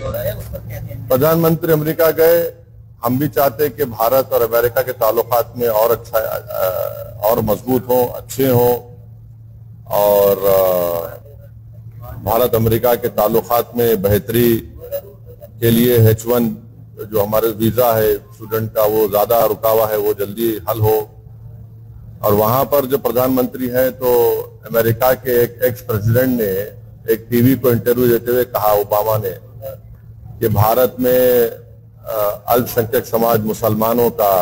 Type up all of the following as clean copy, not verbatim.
हो रहा है, उस पर क्या कहना है? प्रधानमंत्री अमेरिका गए, हम भी चाहते हैं कि भारत और अमेरिका के ताल्लुकात में और अच्छा और मजबूत हों, अच्छे हों, और भारत अमेरिका के ताल्लुकात में बेहतरी के लिए H1 जो हमारे वीजा है स्टूडेंट का वो ज्यादा रुका हुआ है, वो जल्दी हल हो। और वहां पर जो प्रधानमंत्री है, तो अमेरिका के एक एक्स प्रेसिडेंट ने एक टीवी को इंटरव्यू देते हुए कहा, ओबामा ने, कि भारत में अल्पसंख्यक समाज मुसलमानों का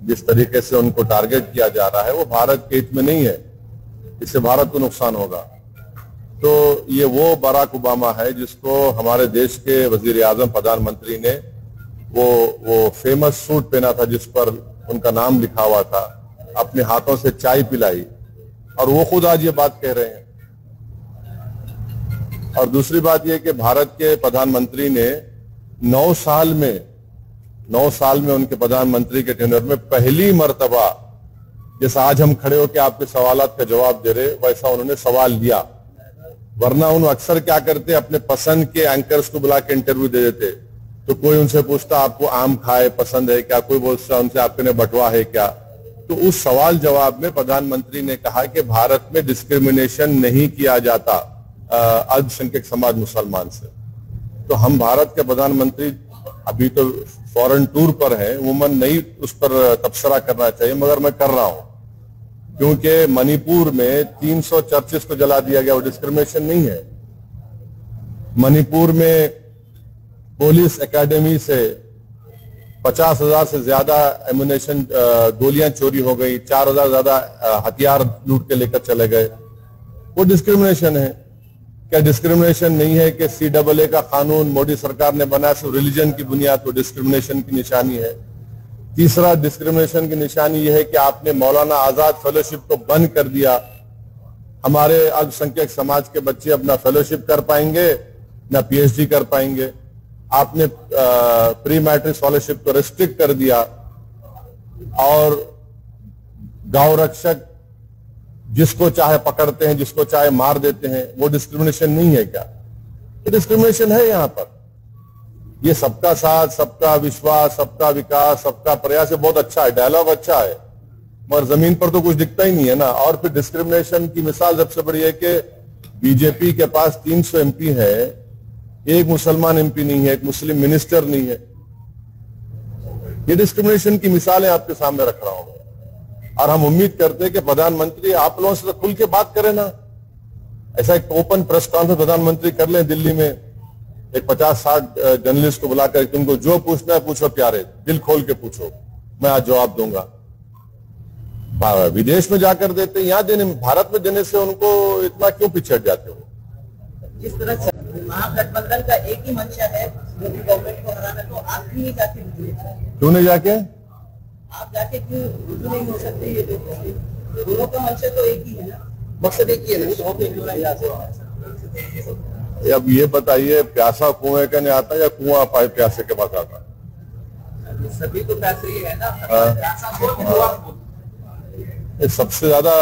जिस तरीके से उनको टारगेट किया जा रहा है वो भारत के हित में नहीं है, इससे भारत को नुकसान होगा। तो ये वो बराक ओबामा है जिसको हमारे देश के वजीर आजम प्रधानमंत्री ने वो फेमस सूट पहना था जिस पर उनका नाम लिखा हुआ था, अपने हाथों से चाय पिलाई, और वो खुद आज ये बात कह रहे हैं। और दूसरी बात यह कि भारत के प्रधानमंत्री ने 9 साल में उनके प्रधानमंत्री के टेन्योर में पहली मर्तबा, जैसा आज हम खड़े होकर आपके सवालात का जवाब दे रहे, वैसा उन्होंने सवाल दिया। वरना उन्होंने अक्सर क्या करते, अपने पसंद के एंकर्स को बुला के इंटरव्यू दे देते। तो कोई उनसे पूछता आपको आम खाए पसंद है क्या, कोई बोलता उनसे आपके ने बटवा है क्या। तो उस सवाल जवाब में प्रधानमंत्री ने कहा कि भारत में डिस्क्रिमिनेशन नहीं किया जाता अल्पसंख्यक समाज मुसलमान से। तो हम भारत के प्रधानमंत्री अभी तो फॉरेन टूर पर हैं, उमूमन नहीं उस पर तबसरा करना चाहिए, मगर मैं कर रहा हूं, क्योंकि मणिपुर में 300 चर्चेस को जला दिया गया, वो डिस्क्रिमिनेशन नहीं है। मणिपुर में पुलिस एकेडमी से 50,000 से ज्यादा एम्युनिशन गोलियां चोरी हो गई, 4,000 ज्यादा हथियार लूट के लेकर चले गए, वो डिस्क्रिमिनेशन है। क्या डिस्क्रिमिनेशन नहीं है कि CAA का कानून मोदी सरकार ने बनाया सिर्फ रिलीजन की बुनियाद पर, डिस्क्रिमिनेशन की निशानी है। तीसरा डिस्क्रिमिनेशन की निशानी यह है कि आपने मौलाना आजाद फेलोशिप को बंद कर दिया। हमारे अल्पसंख्यक समाज के बच्चे अपना फेलोशिप कर पाएंगे ना PhD कर पाएंगे। आपने प्री मैट्रिक स्कॉलरशिप को रिस्ट्रिक्ट कर दिया, और गौ रक्षक जिसको चाहे पकड़ते हैं, जिसको चाहे मार देते हैं, वो डिस्क्रिमिनेशन नहीं है क्या? ये डिस्क्रिमिनेशन है यहां पर। ये सबका साथ, सबका विश्वास, सबका विकास, सबका प्रयास, बहुत अच्छा है, डायलॉग अच्छा है, मगर जमीन पर तो कुछ दिखता ही नहीं है ना। और फिर डिस्क्रिमिनेशन की मिसाल सबसे बड़ी है कि बीजेपी के पास 300 MP है, एक मुसलमान MP नहीं है, एक मुस्लिम मिनिस्टर नहीं है। ये डिस्क्रिमिनेशन की मिसालें आपके सामने रख रहा हूं, और हम उम्मीद करते हैं कि प्रधानमंत्री आप लोगों से तो खुल के बात करें ना। ऐसा एक ओपन प्रेस कॉन्फ्रेंस प्रधानमंत्री कर लें दिल्ली में, एक 50-60 जर्नलिस्ट को बुलाकर, तुमको जो पूछना है पूछो प्यारे, दिल खोल के पूछो, मैं आज जवाब दूंगा। विदेश में जाकर देते, यहां देने, भारत में देने से उनको इतना क्यों पिछड़ जाते हो? जिस तरह से महागठबंधन का एक ही मंशा है मोदी गवर्नमेंट को हराना, तो आप क्यों नहीं जाके क्यों नहीं जाके आप जाके क्यों रुजू नहीं हो सकते? ये दोनों का मंशा तो एक ही है ना, मकसद एक ही है ना। अब ये बताइए, प्यासा कुएं का नहीं आता या कुआं पाए प्यासे के पास आता? सभी तो पैसे ही है ना। सबसे ज्यादा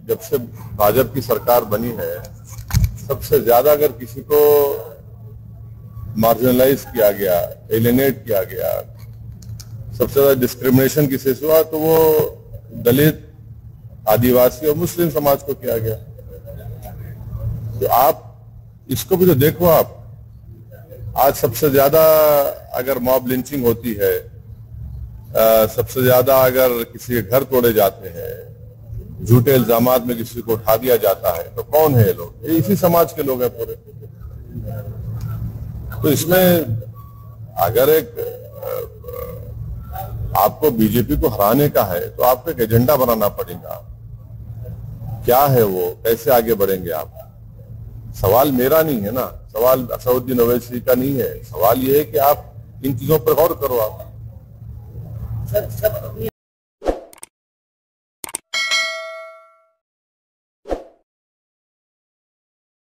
जब से भाजपा की सरकार बनी है, सबसे ज्यादा अगर किसी को मार्जिनलाइज किया गया, एलिनेट किया गया, सबसे ज्यादा डिस्क्रिमिनेशन किसी से हुआ, तो वो दलित, आदिवासी और मुस्लिम समाज को किया गया। तो आप इसको भी तो देखो। आप आज सबसे ज्यादा अगर मॉब लिंचिंग होती है, सबसे ज्यादा अगर किसी के घर तोड़े जाते हैं, झूठे इल्जामात में किसी को उठा दिया जाता है, तो कौन है ये लोग? ये इसी समाज के लोग हैं पूरे। तो इसमें अगर एक आपको बीजेपी को हराने का है, तो आपको एक एजेंडा बनाना पड़ेगा। क्या है वो, कैसे आगे बढ़ेंगे आप? सवाल मेरा नहीं है ना, सवाल असदुद्दीन ओवैसी का नहीं है। सवाल ये है कि आप इन चीजों पर गौर करो। आप